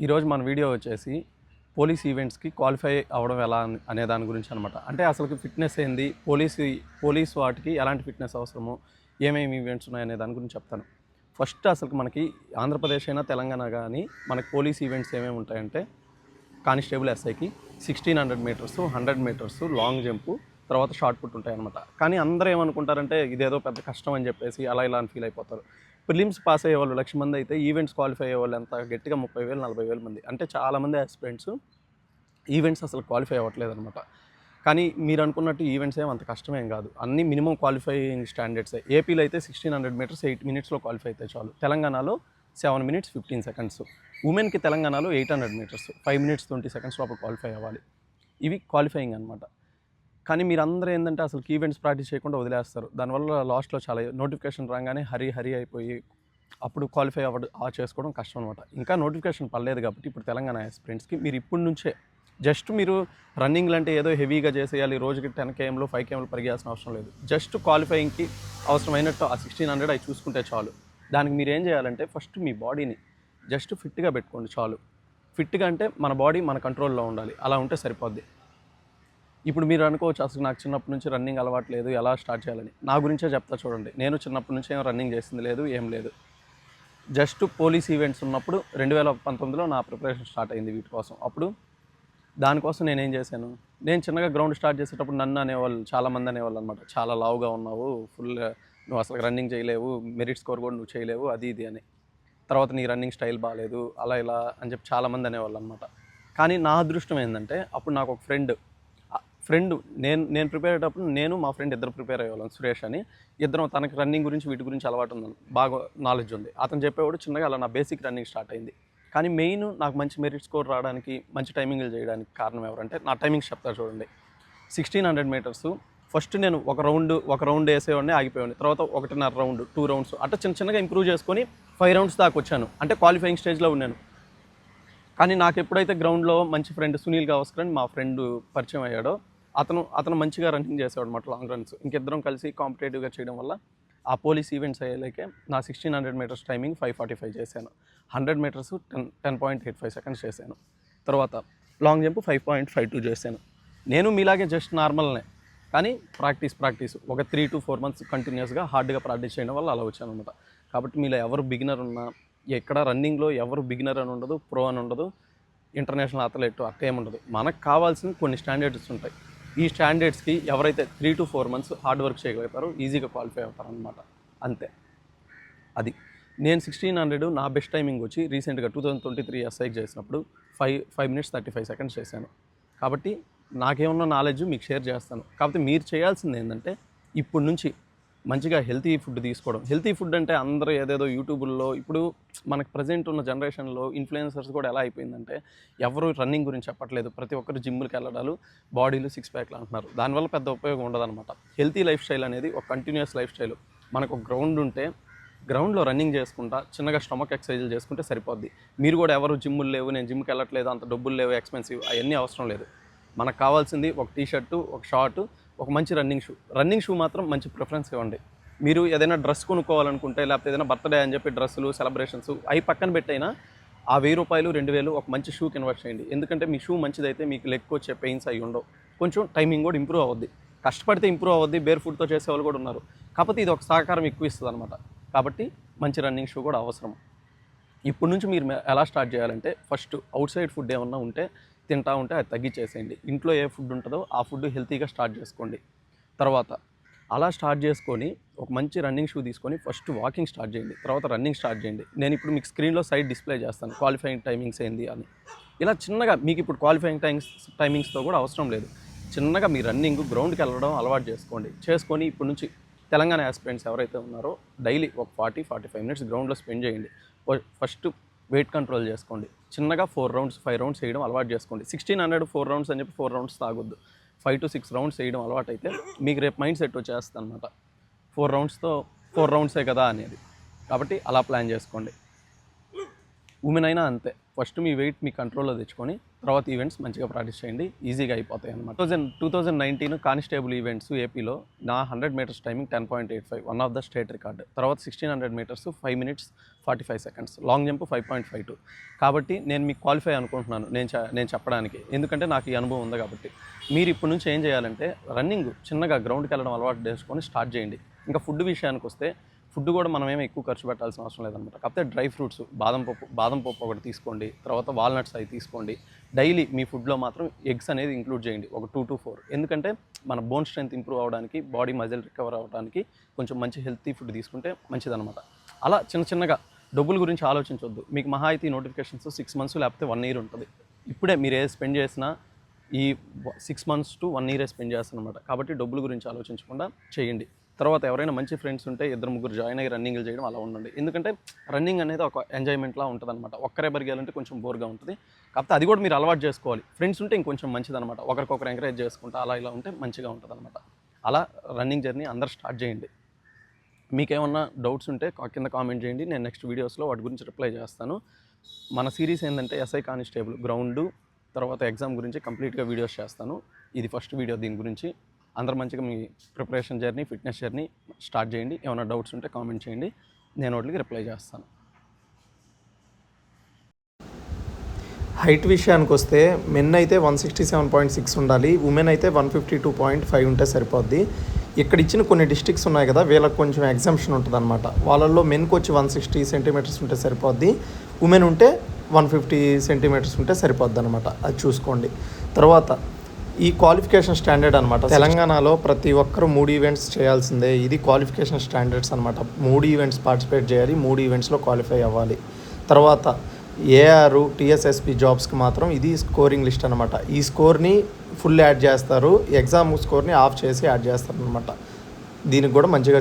ఈరోజు మన వీడియో వచ్చేసి పోలీస్ ఈవెంట్స్కి క్వాలిఫై అవ్వడం ఎలా అనే దాని గురించి అనమాట. అంటే అసలు ఫిట్నెస్ ఏంది, పోలీస్ వాటికి ఎలాంటి ఫిట్నెస్ అవసరము, ఏమేమి ఈవెంట్స్ ఉన్నాయనే దాని గురించి చెప్తాను. ఫస్ట్ అసలు మనకి ఆంధ్రప్రదేశ్ అయినా తెలంగాణ కానీ మనకి పోలీస్ ఈవెంట్స్ ఏమేమి ఉంటాయంటే కానిస్టేబుల్ ఎస్ఐకి 1600 మీటర్స్, 100 మీటర్స్, లాంగ్ జంపు, తర్వాత షార్ట్ పుట్ ఉంటాయన్నమాట. కానీ అందరూ ఏమనుకుంటారంటే ఇదేదో పెద్ద కష్టం అని చెప్పేసి అలా ఇలా అని ఫీల్ అయిపోతారు. ప్రిలిమ్స్ పాస్ అయ్యే వాళ్ళు 1,00,000 మంది అయితే ఈవెంట్స్ క్వాలిఫై అయ్యే వాళ్ళు ఎంత గట్టిగా 30,000 40,000 మంది. అంటే చాలామంది ఆస్పిరెంట్స్ ఈవెంట్స్ అసలు క్వాలిఫై అవ్వట్లేదు అనమాట. కానీ మీరు అనుకున్నట్టు ఈవెంట్స్ ఏం అంత కష్టమేం కాదు. అన్ని మినిమం క్వాలిఫైయింగ్ స్టాండర్డ్సే. ఏపీలో అయితే 1600 మీటర్స్ 8 మినిట్స్లో క్వాలిఫై అయితే చాలు. తెలంగాణలో 7 మినిట్స్ 15 సెకండ్స్. ఉమెన్కి తెలంగాణలో 800 మీటర్స్ 5 మినిట్స్ 20 సెకండ్స్ లోపల క్వాలిఫై అవ్వాలి. ఇవి క్వాలిఫైయింగ్ అనమాట. కానీ మీరందరూ ఏంటంటే అసలు ఈవెంట్స్ ప్రాక్టీస్ చేయకుండా వదిలేస్తారు. దానివల్ల లాస్ట్లో చాలా నోటిఫికేషన్ రాగానే హరి అయిపోయి అప్పుడు క్వాలిఫై చేసుకోవడం కష్టం అనమాట. ఇంకా నోటిఫికేషన్ పడలేదు కాబట్టి ఇప్పుడు తెలంగాణ ఆస్పిరెంట్స్కి మీరు ఇప్పటి నుంచే జస్ట్ మీరు రన్నింగ్లు అంటే ఏదో హెవీగా చేసేయాలి, రోజుకి 10 kmలు 5 kmలు పరిగెయాల్సిన అవసరం లేదు. జస్ట్ క్వాలిఫైయింగ్కి అవసరమైనట్టు ఆ 1600 అవి చూసుకుంటే చాలు. దానికి మీరు ఏం చేయాలంటే ఫస్ట్ మీ బాడీని జస్ట్ ఫిట్గా పెట్టుకోండి చాలు. ఫిట్గా అంటే మన బాడీ మన కంట్రోల్లో ఉండాలి, అలా ఉంటే సరిపోద్ది. ఇప్పుడు మీరు అనుకోవచ్చు అసలు నాకు చిన్నప్పటి నుంచి రన్నింగ్ అలవాటు లేదు, ఎలా స్టార్ట్ చేయాలని. నా గురించే చెప్తా చూడండి. నేను చిన్నప్పటి నుంచి ఏం రన్నింగ్ చేసింది లేదు, ఏం లేదు. జస్ట్ పోలీస్ ఈవెంట్స్ ఉన్నప్పుడు 2019లో నా ప్రిపరేషన్ స్టార్ట్ అయింది వీటి కోసం. అప్పుడు దానికోసం నేనేం చేశాను, నేను చిన్నగా గ్రౌండ్ స్టార్ట్ చేసేటప్పుడు నన్ను అనేవాళ్ళు, చాలామంది అనేవాళ్ళు అనమాట, చాలా లావుగా ఉన్నావు, ఫుల్ నువ్వు అసలు రన్నింగ్ చేయలేవు, మెరిట్ స్కోర్ కూడా నువ్వు చేయలేవు, అది ఇది అని. తర్వాత నీ రన్నింగ్ స్టైల్ బాగాలేదు, అలా ఇలా అని చెప్పి చాలామంది అనేవాళ్ళు అనమాట. కానీ నా అదృష్టం ఏంటంటే అప్పుడు నాకు ఒక ఫ్రెండ్ నేను ప్రిపేర్ అయ్యేటప్పుడు నేను మా ఫ్రెండ్ ఇద్దరు ప్రిపేర్ అయ్యేవాళ్ళం, సురేష్ అని. ఇద్దరం తనకి రన్నింగ్ గురించి వీటి గురించి అలవాటు ఉంది, బాగా నాలెడ్జ్ ఉంది. అతను చెప్పేవాడు, చిన్నగా అలా నా బేసిక్ రన్నింగ్ స్టార్ట్ అయింది. కానీ మెయిన్ నాకు మంచి మెరిట్ స్కోర్ రావడానికి, మంచి టైమింగ్లు చేయడానికి కారణం ఎవరంటే, నా టైమింగ్స్ చెప్తా చూడండి. 1600 మీటర్స్ ఫస్ట్ నేను ఒక రౌండ్ వేసేవాడిని, ఆగిపోయేవాడిని. తర్వాత 1.5 రౌండ్, 2 రౌండ్స్ అట్లా చిన్నగా ఇంప్రూవ్ చేసుకొని 5 రౌండ్స్ దాకా వచ్చాను. అంటే క్వాలిఫైయింగ్ స్టేజ్లో ఉన్నాను. కానీ నాకు ఎప్పుడైతే గ్రౌండ్లో మంచి ఫ్రెండ్ సునీల్ గవాస్కర్ అని మా ఫ్రెండ్ పరిచయం అయ్యాడో, అతను మంచిగా రన్నింగ్ చేసేవాడు అన్నమాట, లాంగ్ రన్స్. ఇంకిద్దరం కలిసి కాంపిటేటివ్గా చేయడం వల్ల ఆ పోలీస్ ఈవెంట్స్ అయ్యేలాకే నా 1600 మీటర్స్ టైమింగ్ 5:45 చేశాను. 100 మీటర్స్ 10.85 సెకండ్స్ చేశాను. తర్వాత లాంగ్ జంప్ 5.52 చేశాను. నేను మీలాగే జస్ట్ నార్మల్నే, కానీ ప్రాక్టీస్ ఒక 3 to 4 months కంటిన్యూస్గా హార్డ్గా ప్రాక్టీస్ చేయడం వల్ల అలా వచ్చాను అనమాట. కాబట్టి మీలో ఎవరు బిగినర్ ఉన్నా, ఎక్కడ రన్నింగ్లో ఎవరు బిగినర్ అని ఉండదు, ప్రో అని ఉండదు, ఇంటర్నేషనల్ అథ్లెట్ అట్లా ఏముండదు. మనకు కావాల్సిన కొన్ని స్టాండర్డ్స్ ఉంటాయి. ఈ స్టాండర్డ్స్కి ఎవరైతే 3 to 4 months హార్డ్ వర్క్ చేయగలుగుతారో ఈజీగా క్వాలిఫై అవుతారు అనమాట. అంతే. అది నేను 1600 నా బెస్ట్ టైమింగ్ వచ్చి రీసెంట్గా 2023 ఎస్ఐకి చేసినప్పుడు 5 minutes 35 seconds చేశాను. కాబట్టి నాకేమన్నా నాలెడ్జ్ మీకు షేర్ చేస్తాను. కాకపోతే మీరు చేయాల్సింది ఏంటంటే ఇప్పటి నుంచి మంచిగా హెల్తీ ఫుడ్ తీసుకోవడం. హెల్తీ ఫుడ్ అంటే అందరూ ఏదేదో యూట్యూబుల్లో, ఇప్పుడు మనకు ప్రజెంట్ ఉన్న జనరేషన్లో ఇన్ఫ్లుయెన్సర్స్ కూడా ఎలా అయిపోయిందంటే ఎవరు రన్నింగ్ గురించి చెప్పట్లేదు. ప్రతి ఒక్కరు జిమ్కి వెళ్ళడాలు, బాడీలు 6 ప్యాక్లు అంటున్నారు. దానివల్ల పెద్ద ఉపయోగం ఉండదన్నమాట. హెల్తీ లైఫ్ స్టైల్ అనేది ఒక కంటిన్యూస్ లైఫ్ స్టైల్. మనకు ఒక గ్రౌండ్ ఉంటే గ్రౌండ్లో రన్నింగ్ చేసుకుంటా చిన్నగా స్టమక్ ఎక్సర్సైజులు చేసుకుంటే సరిపోద్ది. మీరు కూడా ఎవరు జిమ్ములు లేవు, నేను జిమ్కి వెళ్ళట్లేదు, అంత డబ్బులు లేవు, ఎక్స్పెన్సివ్, అవన్నీ అవసరం లేదు. మనకు కావాల్సింది ఒక టీషర్టు, ఒక షార్టు, ఒక మంచి రన్నింగ్ షూ మాత్రం మంచి ప్రిఫరెన్స్ ఇవ్వండి. మీరు ఏదైనా డ్రెస్ కొనుక్కోవాలనుకుంటే, లేకపోతే ఏదైనా బర్త్డే అని చెప్పి డ్రెస్సులు, సెలబ్రేషన్స్ అవి పక్కన పెట్టైనా ఆ 1000 రూపాయలు 2000 ఒక మంచి షూకి ఇన్వెస్ట్ చేయండి. ఎందుకంటే మీ షూ మంచిదైతే మీకు లెగ్ వచ్చే పెయిన్స్ అవి ఉండవు. కొంచెం టైమింగ్ కూడా ఇంప్రూవ్ అవ్వద్ది. కష్టపడితే ఇంప్రూవ్ అవ్వద్ది, బేర్ ఫుడ్తో చేసేవాళ్ళు కూడా ఉన్నారు. కాకపోతే ఇది ఒక సహకారం ఎక్కువ ఇస్తుంది అనమాట. కాబట్టి మంచి రన్నింగ్ షూ కూడా అవసరం. ఇప్పటి నుంచి మీరు ఎలా స్టార్ట్ చేయాలంటే, ఫస్ట్ అవుట్ సైడ్ ఫుడ్ ఏమన్నా ఉంటే తింటా ఉంటే అది తగ్గించేసేయండి. ఇంట్లో ఏ ఫుడ్ ఉంటుందో ఆ ఫుడ్ హెల్తీగా స్టార్ట్ చేసుకోండి. తర్వాత అలా స్టార్ట్ చేసుకొని ఒక మంచి రన్నింగ్ షూ తీసుకొని ఫస్ట్ వాకింగ్ స్టార్ట్ చేయండి, తర్వాత రన్నింగ్ స్టార్ట్ చేయండి. నేను ఇప్పుడు మీకు స్క్రీన్లో సైడ్ డిస్ప్లే చేస్తాను క్వాలిఫైయింగ్ టైమింగ్స్ ఏంది అని. ఇలా చిన్నగా మీకు ఇప్పుడు క్వాలిఫైయింగ్ టైమింగ్స్తో కూడా అవసరం లేదు. చిన్నగా మీ రన్నింగ్ గ్రౌండ్కి వెళ్ళడం అలవాటు చేసుకొని ఇప్పటి నుంచి తెలంగాణ ఆస్పిరెంట్స్ ఎవరైతే ఉన్నారో డైలీ ఒక 40-45 minutes గ్రౌండ్లో స్పెండ్ చేయండి. ఫస్ట్ వెయిట్ కంట్రోల్ చేసుకోండి. చిన్నగా 4 rounds 5 rounds చేయడం అలవాటు చేసుకోండి. 1600 4 rounds అని చెప్పి 4 rounds తాగొద్దు. 5 to 6 rounds చేయడం అలవాటు అయితే మీకు రేపు మైండ్ సెట్ వచ్చేస్తుంది అనమాట, 4 roundsతో 4 roundsే కదా అనేది. కాబట్టి అలా ప్లాన్ చేసుకోండి. ఉమెన్ అయినా అంతే. ఫస్ట్ మీ వెయిట్ మీ కంట్రోల్లో తెచ్చుకొని తర్వాత ఈవెంట్స్ మంచిగా ప్రాక్టీస్ చేయండి, ఈజీగా అయిపోతాయి అనమాట. 2019 కానిస్టేబుల్ ఈవెంట్స్ ఏపీలో నా 100 metres timing 10.85, one of the state record. తర్వాత 1600 metres 5 minutes 45 seconds, long jump 5.52. కాబట్టి నేను మీకు క్వాలిఫై అనుకుంటున్నాను నేను చెప్పడానికి, ఎందుకంటే నాకు ఈ అనుభవం ఉంది కాబట్టి. మీరు ఇప్పటి నుంచి ఏం చేయాలంటే రన్నింగ్ చిన్నగా గ్రౌండ్కి వెళ్ళడం అలవాటు చేసుకొని స్టార్ట్ చేయండి. ఇంకా ఫుడ్ విషయానికి వస్తే ఫుడ్ కూడా మనం ఏమి ఎక్కువ ఖర్చు పెట్టాల్సిన అవసరం లేదనమాట. కాకపోతే డ్రై ఫ్రూట్స్, బాదం పప్పు ఒకటి తీసుకోండి, తర్వాత వాల్నట్స్ అవి తీసుకోండి. డైలీ మీ ఫుడ్లో మాత్రం ఎగ్స్ అనేది ఇంక్లూడ్ చేయండి, ఒక 2 to 4. ఎందుకంటే మన బోన్ స్ట్రెంత్ ఇంప్రూవ్ అవ్వడానికి, బాడీ మజిల్ రికవర్ అవ్వడానికి కొంచెం మంచి హెల్తీ ఫుడ్ తీసుకుంటే మంచిదన్నమాట. అలా చిన్నగా డబ్బుల గురించి ఆలోచించవద్దు. మీకు మహా అయితే నోటిఫికేషన్స్ 6 months లేకపోతే 1 year ఉంటుంది. ఇప్పుడే మీరు ఏది స్పెండ్ చేసినా ఈ 6 months to 1 year స్పెండ్ చేస్తారనమాట. కాబట్టి డబ్బుల గురించి ఆలోచించకుండా చేయండి. తర్వాత ఎవరైనా మంచి ఫ్రెండ్స్ ఉంటే 2-3 జాయిన్ అయ్యి రన్నింగ్లు చేయడం అలా ఉండండి. ఎందుకంటే రన్నింగ్ అనేది ఒక ఎంజాయ్మెంట్లా ఉంటుంది అనమాట. ఒక్కరే పరిగెళ్ళాలంటే కొంచెం బోర్గా ఉంటుంది. కాకపోతే అది కూడా మీరు అలవాటు చేసుకోవాలి. ఫ్రెండ్స్ ఉంటే ఇంకొంచెం మంచిదనమాట. ఒకరికొకరు ఎంకరేజ్ చేసుకుంటా అలా ఇలా ఉంటే మంచిగా ఉంటుంది అనమాట. అలా రన్నింగ్ జర్నీ అందరూ స్టార్ట్ చేయండి. మీకేమన్నా డౌట్స్ ఉంటే కింద కామెంట్ చేయండి, నేను నెక్స్ట్ వీడియోస్లో వాటి గురించి రిప్లై చేస్తాను. మన సిరీస్ ఏంటంటే ఎస్ఐ కానిస్టేబుల్ గ్రౌండ్ తర్వాత ఎగ్జామ్ గురించి కంప్లీట్గా వీడియోస్ చేస్తాను. ఇది ఫస్ట్ వీడియో దీని గురించి. అందరూ మంచిగా మీ preparation journey, fitness journey start చేయండి. ఏమైనా డౌట్స్ ఉంటే కామెంట్ చేయండి, నేను వాటికి రిప్లై చేస్తాను. హైట్ విషయానికి వస్తే మెన్ అయితే 167.6 ఉండాలి, ఉమెన్ అయితే 152.5 ఉంటే సరిపోద్ది. ఇక్కడ ఇచ్చిన కొన్ని డిస్ట్రిక్ట్స్ ఉన్నాయి కదా, వీళ్ళకి కొంచెం ఎగ్జామ్షన్ ఉంటుంది అనమాట. వాళ్ళల్లో మెన్కి వచ్చి 160 centimeters ఉంటే సరిపోద్ది, ఉమెన్ ఉంటే 150 centimeters ఉంటే సరిపోద్ది అనమాట. అది చూసుకోండి. తర్వాత ఈ క్వాలిఫికేషన్ స్టాండర్డ్ అనమాట. తెలంగాణలో ప్రతి ఒక్కరు 3 ఈవెంట్స్ చేయాల్సిందే. ఇది క్వాలిఫికేషన్ స్టాండర్డ్స్ అనమాట. 3 ఈవెంట్స్ పార్టిసిపేట్ చేయాలి, 3 ఈవెంట్స్లో క్వాలిఫై అవ్వాలి. తర్వాత ఏఆర్, టీఎస్ఎస్పి జాబ్స్కి మాత్రం ఇది స్కోరింగ్ లిస్ట్ అనమాట. ఈ స్కోర్ని ఫుల్ యాడ్ చేస్తారు, ఎగ్జామ్ స్కోర్ని ఆఫ్ చేసి యాడ్ చేస్తారు అనమాట. దీనికి కూడా మంచిగా